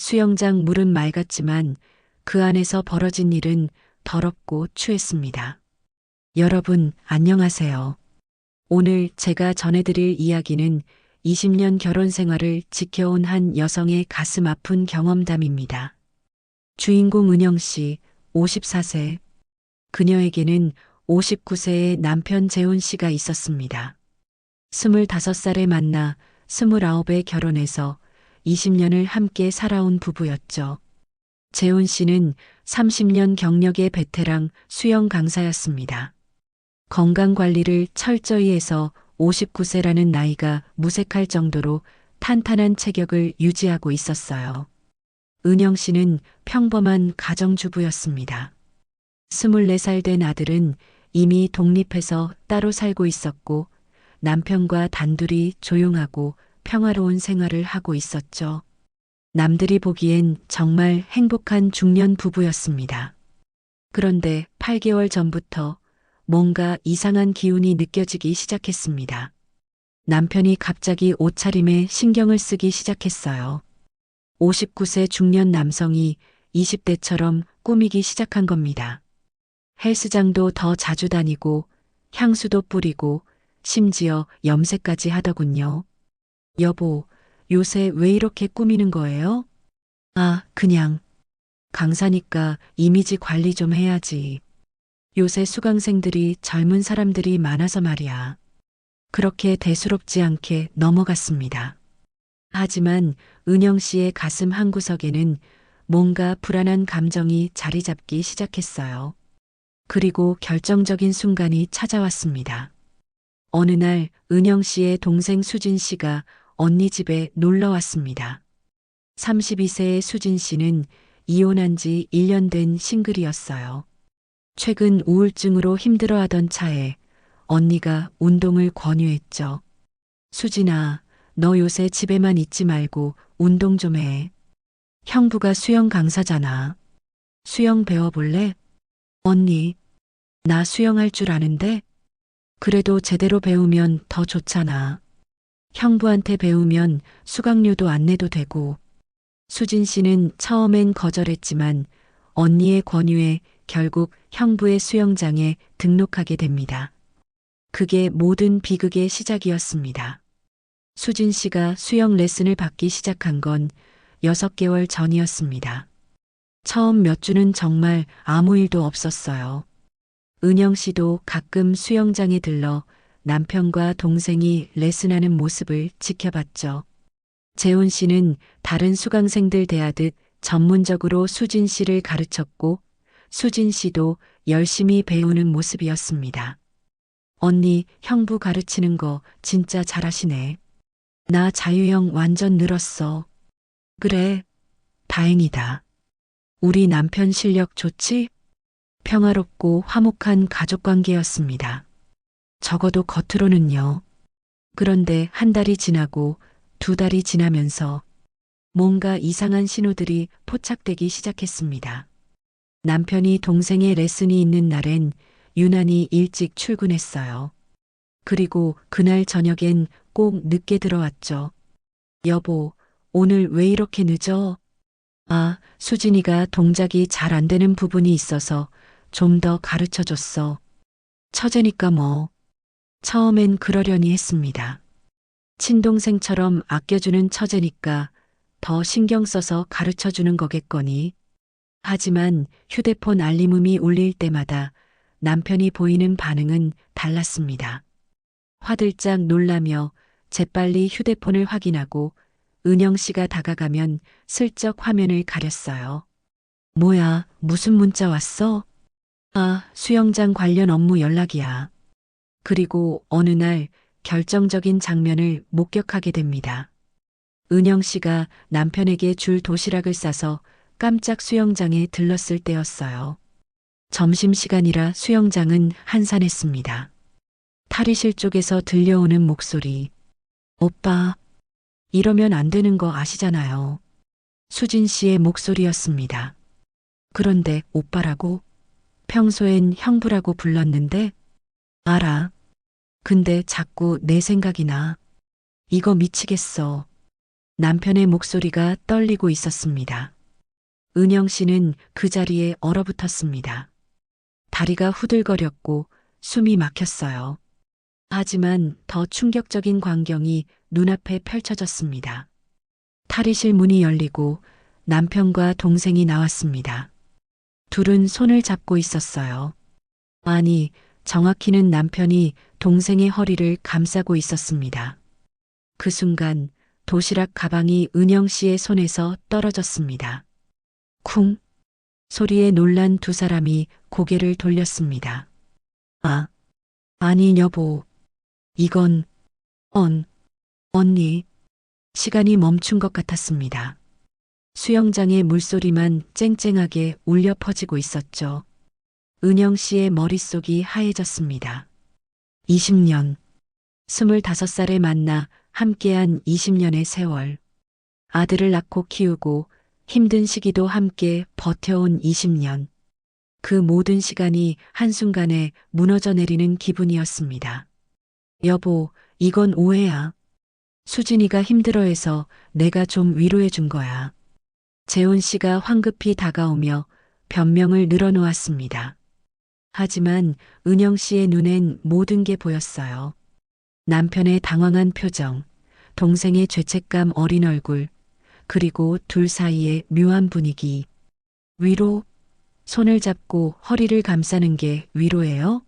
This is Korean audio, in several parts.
수영장 물은 맑았지만 그 안에서 벌어진 일은 더럽고 추했습니다. 여러분, 안녕하세요. 오늘 제가 전해드릴 이야기는 20년 결혼 생활을 지켜온 한 여성의 가슴 아픈 경험담입니다. 주인공 은영 씨, 54세. 그녀에게는 59세의 남편 재훈 씨가 있었습니다. 25살에 만나 29에 결혼해서 20년을 함께 살아온 부부였죠. 재훈 씨는 30년 경력의 베테랑 수영 강사였습니다. 건강 관리를 철저히 해서 59세라는 나이가 무색할 정도로 탄탄한 체격을 유지하고 있었어요. 은영 씨는 평범한 가정주부였습니다. 24살 된 아들은 이미 독립해서 따로 살고 있었고 남편과 단둘이 조용하고 평화로운 생활을 하고 있었죠. 남들이 보기엔 정말 행복한 중년 부부였습니다. 그런데 8개월 전부터 뭔가 이상한 기운이 느껴지기 시작했습니다. 남편이 갑자기 옷차림에 신경을 쓰기 시작했어요. 59세 중년 남성이 20대처럼 꾸미기 시작한 겁니다. 헬스장도 더 자주 다니고 향수도 뿌리고 심지어 염색까지 하더군요. 여보, 요새 왜 이렇게 꾸미는 거예요? 아, 그냥. 강사니까 이미지 관리 좀 해야지. 요새 수강생들이 젊은 사람들이 많아서 말이야. 그렇게 대수롭지 않게 넘어갔습니다. 하지만 은영 씨의 가슴 한구석에는 뭔가 불안한 감정이 자리 잡기 시작했어요. 그리고 결정적인 순간이 찾아왔습니다. 어느 날 은영 씨의 동생 수진 씨가 언니 집에 놀러 왔습니다. 32세의 수진 씨는 이혼한 지 1년 된 싱글이었어요. 최근 우울증으로 힘들어하던 차에 언니가 운동을 권유했죠. 수진아, 너 요새 집에만 있지 말고 운동 좀 해. 형부가 수영 강사잖아. 수영 배워볼래? 언니, 나 수영할 줄 아는데? 그래도 제대로 배우면 더 좋잖아. 형부한테 배우면 수강료도 안 내도 되고. 수진 씨는 처음엔 거절했지만 언니의 권유에 결국 형부의 수영장에 등록하게 됩니다. 그게 모든 비극의 시작이었습니다. 수진 씨가 수영 레슨을 받기 시작한 건 6개월 전이었습니다. 처음 몇 주는 정말 아무 일도 없었어요. 은영 씨도 가끔 수영장에 들러 남편과 동생이 레슨하는 모습을 지켜봤죠. 재훈 씨는 다른 수강생들 대하듯 전문적으로 수진 씨를 가르쳤고 수진 씨도 열심히 배우는 모습이었습니다. 언니, 형부 가르치는 거 진짜 잘하시네. 나 자유형 완전 늘었어. 그래, 다행이다. 우리 남편 실력 좋지? 평화롭고 화목한 가족관계였습니다. 적어도 겉으로는요. 그런데 한 달이 지나고 2달이 지나면서 뭔가 이상한 신호들이 포착되기 시작했습니다. 남편이 동생의 레슨이 있는 날엔 유난히 일찍 출근했어요. 그리고 그날 저녁엔 꼭 늦게 들어왔죠. 여보, 오늘 왜 이렇게 늦어? 아, 수진이가 동작이 잘 안 되는 부분이 있어서 좀 더 가르쳐 줬어. 처제니까 뭐. 처음엔 그러려니 했습니다. 친동생처럼 아껴주는 처제니까 더 신경 써서 가르쳐 주는 거겠거니. 하지만 휴대폰 알림음이 울릴 때마다 남편이 보이는 반응은 달랐습니다. 화들짝 놀라며 재빨리 휴대폰을 확인하고 은영 씨가 다가가면 슬쩍 화면을 가렸어요. 뭐야, 무슨 문자 왔어? 아, 수영장 관련 업무 연락이야. 그리고 어느 날 결정적인 장면을 목격하게 됩니다. 은영 씨가 남편에게 줄 도시락을 싸서 깜짝 수영장에 들렀을 때였어요. 점심시간이라 수영장은 한산했습니다. 탈의실 쪽에서 들려오는 목소리. 오빠, 이러면 안 되는 거 아시잖아요. 수진 씨의 목소리였습니다. 그런데 오빠라고? 평소엔 형부라고 불렀는데? 알아. 근데 자꾸 내 생각이 나. 이거 미치겠어. 남편의 목소리가 떨리고 있었습니다. 은영 씨는 그 자리에 얼어붙었습니다. 다리가 후들거렸고 숨이 막혔어요. 하지만 더 충격적인 광경이 눈앞에 펼쳐졌습니다. 탈의실 문이 열리고 남편과 동생이 나왔습니다. 둘은 손을 잡고 있었어요. 아니, 정확히는 남편이 동생의 허리를 감싸고 있었습니다. 그 순간 도시락 가방이 은영 씨의 손에서 떨어졌습니다. 쿵! 소리에 놀란 두 사람이 고개를 돌렸습니다. 아, 아니 여보. 이건, 언니. 시간이 멈춘 것 같았습니다. 수영장의 물소리만 쨍쨍하게 울려 퍼지고 있었죠. 은영 씨의 머릿속이 하얘졌습니다. 20년. 25살에 만나 함께한 20년의 세월. 아들을 낳고 키우고 힘든 시기도 함께 버텨온 20년. 그 모든 시간이 한순간에 무너져 내리는 기분이었습니다. 여보, 이건 오해야. 수진이가 힘들어해서 내가 좀 위로해 준 거야. 재훈 씨가 황급히 다가오며 변명을 늘어놓았습니다. 하지만 은영 씨의 눈엔 모든 게 보였어요. 남편의 당황한 표정, 동생의 죄책감 어린 얼굴, 그리고 둘 사이의 묘한 분위기. 위로? 손을 잡고 허리를 감싸는 게 위로예요?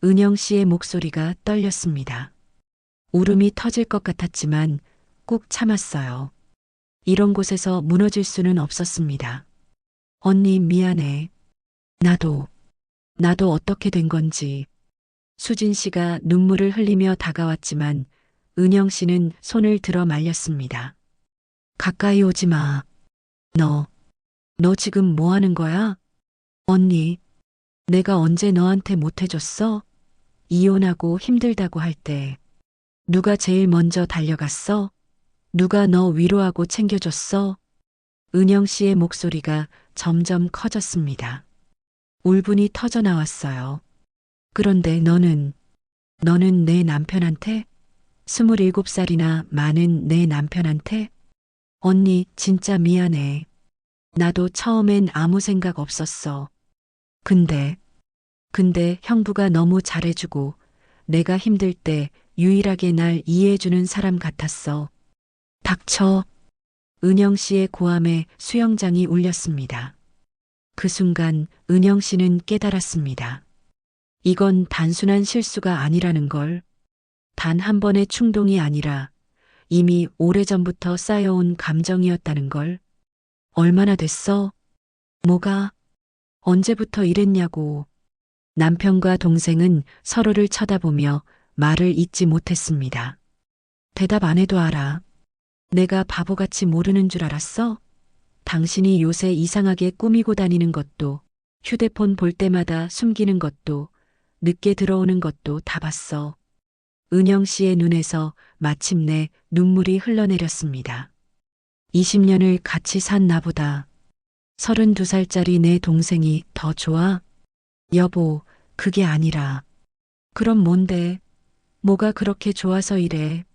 은영 씨의 목소리가 떨렸습니다. 울음이 터질 것 같았지만 꾹 참았어요. 이런 곳에서 무너질 수는 없었습니다. 언니 미안해. 나도 어떻게 된 건지. 수진 씨가 눈물을 흘리며 다가왔지만 은영 씨는 손을 들어 말렸습니다. 가까이 오지 마. 너 지금 뭐 하는 거야? 언니, 내가 언제 너한테 못해줬어? 이혼하고 힘들다고 할 때 누가 제일 먼저 달려갔어? 누가 너 위로하고 챙겨줬어? 은영 씨의 목소리가 점점 커졌습니다. 울분이 터져 나왔어요. 그런데 너는 내 남편한테? 27살이나 많은 내 남편한테? 언니, 진짜 미안해. 나도 처음엔 아무 생각 없었어. 근데 형부가 너무 잘해주고 내가 힘들 때 유일하게 날 이해해주는 사람 같았어. 닥쳐. 은영 씨의 고함에 수영장이 울렸습니다. 그 순간 은영 씨는 깨달았습니다. 이건 단순한 실수가 아니라는 걸. 단 한 번의 충동이 아니라 이미 오래전부터 쌓여온 감정이었다는 걸. 얼마나 됐어? 뭐가? 언제부터 이랬냐고. 남편과 동생은 서로를 쳐다보며 말을 잇지 못했습니다. 대답 안 해도 알아. 내가 바보같이 모르는 줄 알았어? 당신이 요새 이상하게 꾸미고 다니는 것도, 휴대폰 볼 때마다 숨기는 것도, 늦게 들어오는 것도 다 봤어. 은영 씨의 눈에서 마침내 눈물이 흘러내렸습니다. 20년을 같이 산 나보다 32살짜리 내 동생이 더 좋아? 여보, 그게 아니라. 그럼 뭔데? 뭐가 그렇게 좋아서 이래?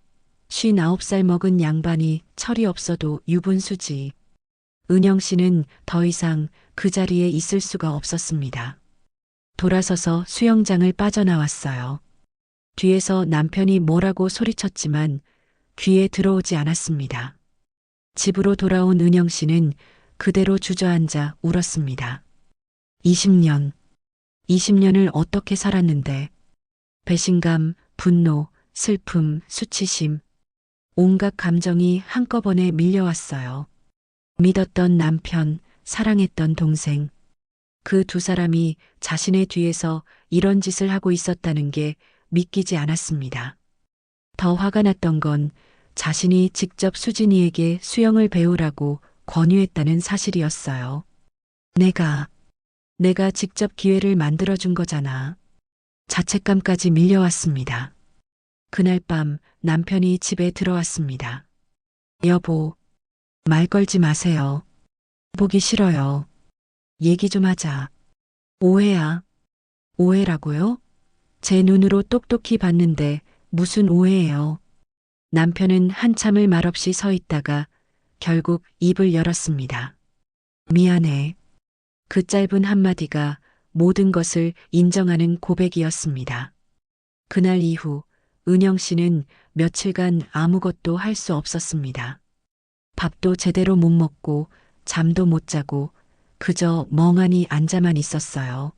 59살 먹은 양반이 철이 없어도 유분수지. 은영 씨는 더 이상 그 자리에 있을 수가 없었습니다. 돌아서서 수영장을 빠져나왔어요. 뒤에서 남편이 뭐라고 소리쳤지만 귀에 들어오지 않았습니다. 집으로 돌아온 은영 씨는 그대로 주저앉아 울었습니다. 20년을 어떻게 살았는데 배신감, 분노, 슬픔, 수치심, 온갖 감정이 한꺼번에 밀려왔어요. 믿었던 남편, 사랑했던 동생, 그 두 사람이 자신의 뒤에서 이런 짓을 하고 있었다는 게 믿기지 않았습니다. 더 화가 났던 건 자신이 직접 수진이에게 수영을 배우라고 권유했다는 사실이었어요. 내가 직접 기회를 만들어준 거잖아. 자책감까지 밀려왔습니다. 그날 밤 남편이 집에 들어왔습니다. 여보, 말 걸지 마세요. 보기 싫어요. 얘기 좀 하자. 오해야. 오해라고요? 제 눈으로 똑똑히 봤는데 무슨 오해예요? 남편은 한참을 말없이 서 있다가 결국 입을 열었습니다. 미안해. 그 짧은 한마디가 모든 것을 인정하는 고백이었습니다. 그날 이후 은영 씨는 며칠간 아무것도 할 수 없었습니다. 밥도 제대로 못 먹고 잠도 못 자고 그저 멍하니 앉아만 있었어요.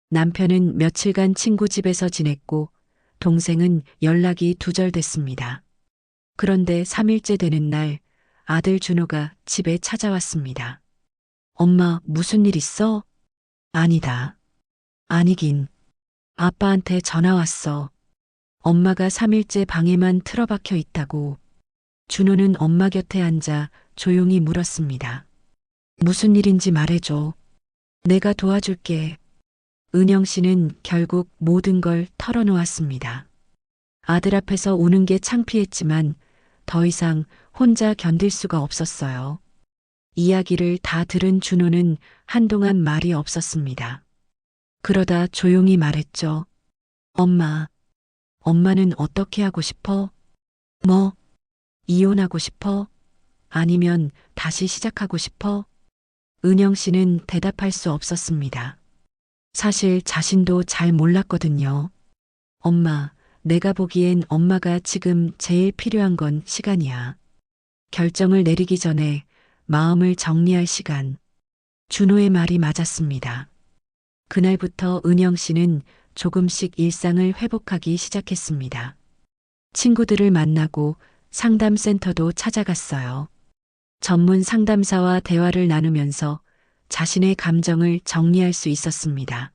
남편은 며칠간 친구 집에서 지냈고 동생은 연락이 두절됐습니다. 그런데 3일째 되는 날 아들 준호가 집에 찾아왔습니다. 엄마, 무슨 일 있어? 아니다. 아니긴. 아빠한테 전화 왔어. 엄마가 3일째 방에만 틀어박혀 있다고. 준호는 엄마 곁에 앉아 조용히 물었습니다. 무슨 일인지 말해줘. 내가 도와줄게. 은영 씨는 결국 모든 걸 털어놓았습니다. 아들 앞에서 우는 게 창피했지만 더 이상 혼자 견딜 수가 없었어요. 이야기를 다 들은 준호는 한동안 말이 없었습니다. 그러다 조용히 말했죠. 엄마, 엄마는 어떻게 하고 싶어? 뭐, 이혼하고 싶어? 아니면 다시 시작하고 싶어? 은영 씨는 대답할 수 없었습니다. 사실 자신도 잘 몰랐거든요. 엄마, 내가 보기엔 엄마가 지금 제일 필요한 건 시간이야. 결정을 내리기 전에 마음을 정리할 시간. 준호의 말이 맞았습니다. 그날부터 은영 씨는 조금씩 일상을 회복하기 시작했습니다. 친구들을 만나고 상담센터도 찾아갔어요. 전문 상담사와 대화를 나누면서 자신의 감정을 정리할 수 있었습니다.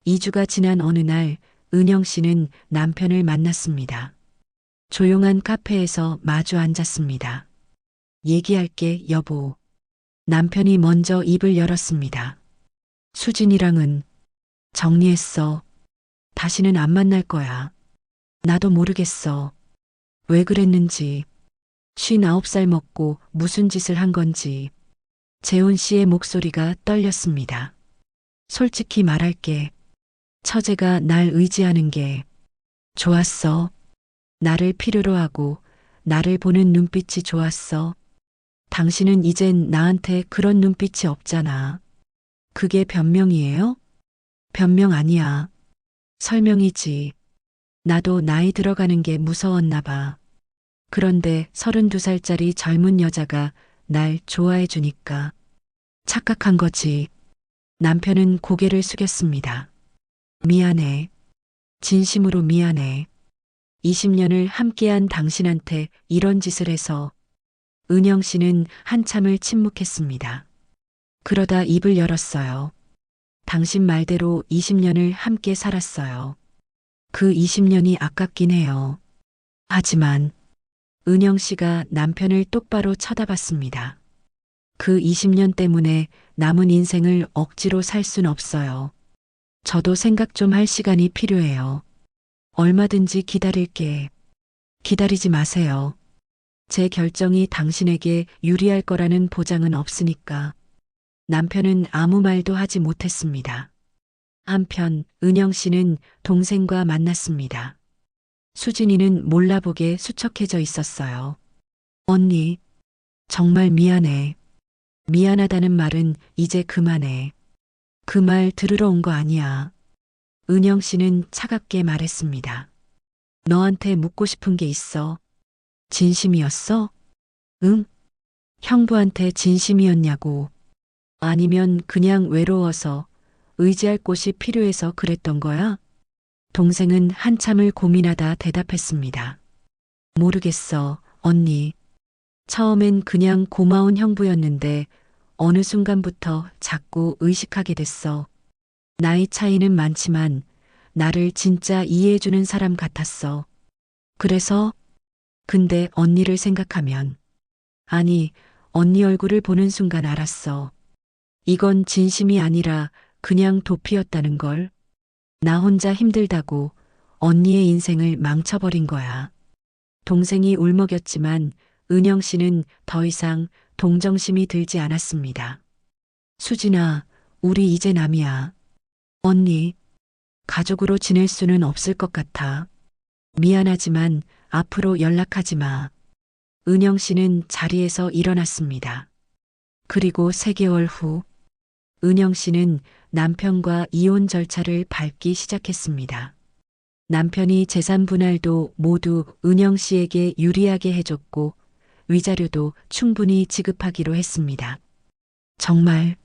2주가 지난 어느 날 은영 씨는 남편을 만났습니다. 조용한 카페에서 마주 앉았습니다. 얘기할게, 여보. 남편이 먼저 입을 열었습니다. 수진이랑은 정리했어. 다시는 안 만날 거야. 나도 모르겠어. 왜 그랬는지. 59살 먹고 무슨 짓을 한 건지. 재훈 씨의 목소리가 떨렸습니다. 솔직히 말할게. 처제가 날 의지하는 게 좋았어. 나를 필요로 하고 나를 보는 눈빛이 좋았어. 당신은 이젠 나한테 그런 눈빛이 없잖아. 그게 변명이에요? 변명 아니야. 설명이지. 나도 나이 들어가는 게 무서웠나 봐. 그런데 32살짜리 젊은 여자가 날 좋아해 주니까 착각한 거지. 남편은 고개를 숙였습니다. 미안해. 진심으로 미안해. 20년을 함께한 당신한테 이런 짓을 해서. 은영 씨는 한참을 침묵했습니다. 그러다 입을 열었어요. 당신 말대로 20년을 함께 살았어요. 그 20년이 아깝긴 해요. 하지만 은영 씨가 남편을 똑바로 쳐다봤습니다. 그 20년 때문에 남은 인생을 억지로 살 순 없어요. 저도 생각 좀 할 시간이 필요해요. 얼마든지 기다릴게. 기다리지 마세요. 제 결정이 당신에게 유리할 거라는 보장은 없으니까. 남편은 아무 말도 하지 못했습니다. 한편 은영 씨는 동생과 만났습니다. 수진이는 몰라보게 수척해져 있었어요. 언니, 정말 미안해. 미안하다는 말은 이제 그만해. 그 말 들으러 온 거 아니야. 은영 씨는 차갑게 말했습니다. 너한테 묻고 싶은 게 있어. 진심이었어? 응? 형부한테 진심이었냐고. 아니면 그냥 외로워서 의지할 곳이 필요해서 그랬던 거야? 동생은 한참을 고민하다 대답했습니다. 모르겠어, 언니. 처음엔 그냥 고마운 형부였는데 어느 순간부터 자꾸 의식하게 됐어. 나이 차이는 많지만 나를 진짜 이해해주는 사람 같았어. 그래서, 근데 언니를 생각하면, 아니, 언니 얼굴을 보는 순간 알았어. 이건 진심이 아니라 그냥 도피였다는 걸. 나 혼자 힘들다고 언니의 인생을 망쳐버린 거야. 동생이 울먹였지만 은영 씨는 더 이상 동정심이 들지 않았습니다. 수진아, 우리 이제 남이야. 언니, 가족으로 지낼 수는 없을 것 같아. 미안하지만 앞으로 연락하지 마. 은영 씨는 자리에서 일어났습니다. 그리고 3개월 후, 은영 씨는 남편과 이혼 절차를 밟기 시작했습니다. 남편이 재산 분할도 모두 은영 씨에게 유리하게 해줬고, 위자료도 충분히 지급하기로 했습니다. 정말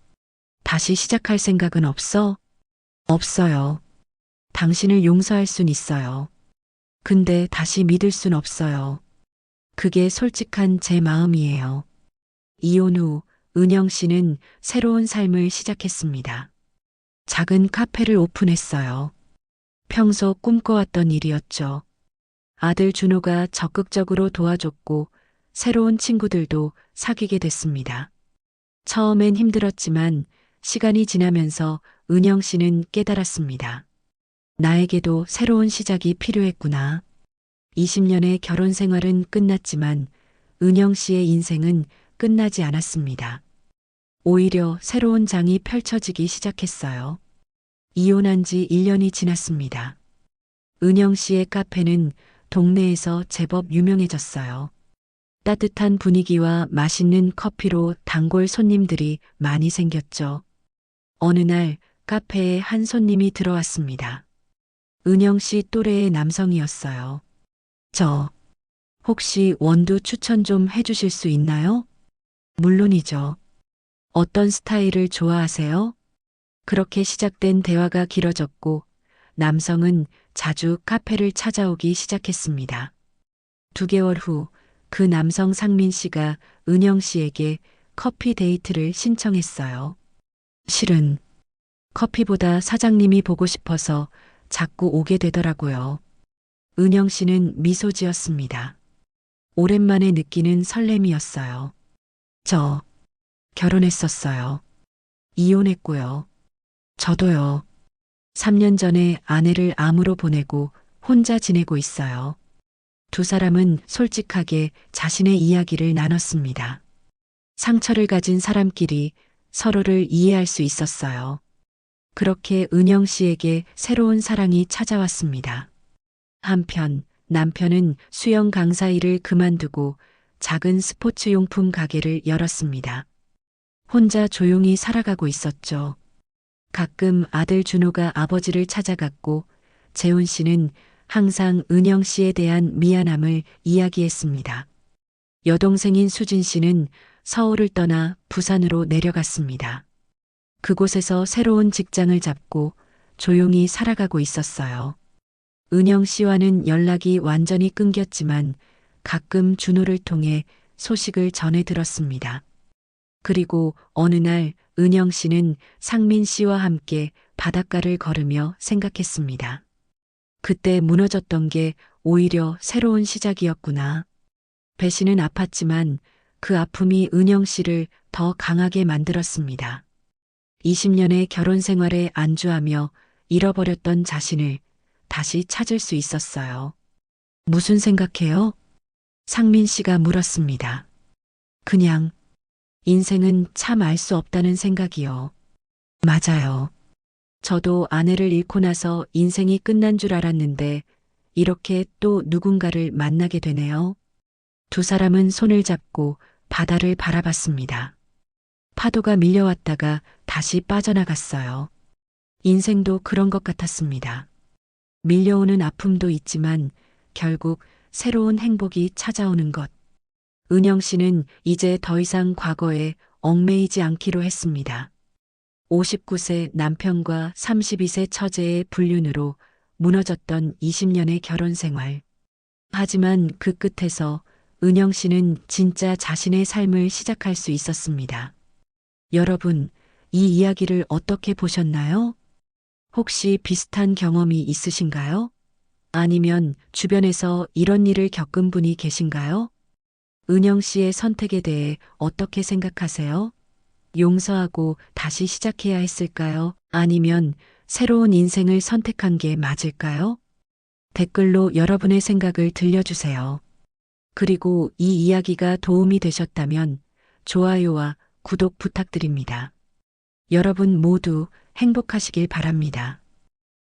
다시 시작할 생각은 없어? 없어요. 당신을 용서할 순 있어요. 근데 다시 믿을 순 없어요. 그게 솔직한 제 마음이에요. 이혼 후 은영 씨는 새로운 삶을 시작했습니다. 작은 카페를 오픈했어요. 평소 꿈꿔왔던 일이었죠. 아들 준호가 적극적으로 도와줬고 새로운 친구들도 사귀게 됐습니다. 처음엔 힘들었지만 시간이 지나면서 은영 씨는 깨달았습니다. 나에게도 새로운 시작이 필요했구나. 20년의 결혼 생활은 끝났지만 은영 씨의 인생은 끝나지 않았습니다. 오히려 새로운 장이 펼쳐지기 시작했어요. 이혼한 지 1년이 지났습니다. 은영 씨의 카페는 동네에서 제법 유명해졌어요. 따뜻한 분위기와 맛있는 커피로 단골 손님들이 많이 생겼죠. 어느 날 카페에 한 손님이 들어왔습니다. 은영 씨 또래의 남성이었어요. 저, 혹시 원두 추천 좀 해주실 수 있나요? 물론이죠. 어떤 스타일을 좋아하세요? 그렇게 시작된 대화가 길어졌고, 남성은 자주 카페를 찾아오기 시작했습니다. 2개월 후, 그 남성 상민 씨가 은영 씨에게 커피 데이트를 신청했어요. 실은 커피보다 사장님이 보고 싶어서 자꾸 오게 되더라고요. 은영 씨는 미소 지었습니다. 오랜만에 느끼는 설렘이었어요. 저 결혼했었어요. 이혼했고요. 저도요. 3년 전에 아내를 암으로 보내고 혼자 지내고 있어요. 2사람은 솔직하게 자신의 이야기를 나눴습니다. 상처를 가진 사람끼리 서로를 이해할 수 있었어요. 그렇게 은영 씨에게 새로운 사랑이 찾아왔습니다. 한편 남편은 수영 강사 일을 그만두고 작은 스포츠 용품 가게를 열었습니다. 혼자 조용히 살아가고 있었죠. 가끔 아들 준호가 아버지를 찾아갔고 재훈 씨는 항상 은영 씨에 대한 미안함을 이야기했습니다. 여동생인 수진 씨는 서울을 떠나 부산으로 내려갔습니다. 그곳에서 새로운 직장을 잡고 조용히 살아가고 있었어요. 은영 씨와는 연락이 완전히 끊겼지만 가끔 준호를 통해 소식을 전해 들었습니다. 그리고 어느 날 은영 씨는 상민 씨와 함께 바닷가를 걸으며 생각했습니다. 그때 무너졌던 게 오히려 새로운 시작이었구나. 배신은 아팠지만 그 아픔이 은영 씨를 더 강하게 만들었습니다. 20년의 결혼 생활에 안주하며 잃어버렸던 자신을 다시 찾을 수 있었어요. 무슨 생각해요? 상민 씨가 물었습니다. 그냥 인생은 참 알 수 없다는 생각이요. 맞아요. 저도 아내를 잃고 나서 인생이 끝난 줄 알았는데 이렇게 또 누군가를 만나게 되네요. 2사람은 손을 잡고 바다를 바라봤습니다. 파도가 밀려왔다가 다시 빠져나갔어요. 인생도 그런 것 같았습니다. 밀려오는 아픔도 있지만 결국 새로운 행복이 찾아오는 것. 은영 씨는 이제 더 이상 과거에 얽매이지 않기로 했습니다. 59세 남편과 32세 처제의 불륜으로 무너졌던 20년의 결혼 생활. 하지만 그 끝에서 은영 씨는 진짜 자신의 삶을 시작할 수 있었습니다. 여러분, 이 이야기를 어떻게 보셨나요? 혹시 비슷한 경험이 있으신가요? 아니면 주변에서 이런 일을 겪은 분이 계신가요? 은영 씨의 선택에 대해 어떻게 생각하세요? 용서하고 다시 시작해야 했을까요? 아니면 새로운 인생을 선택한 게 맞을까요? 댓글로 여러분의 생각을 들려주세요. 그리고 이 이야기가 도움이 되셨다면 좋아요와 구독 부탁드립니다. 여러분 모두 행복하시길 바랍니다.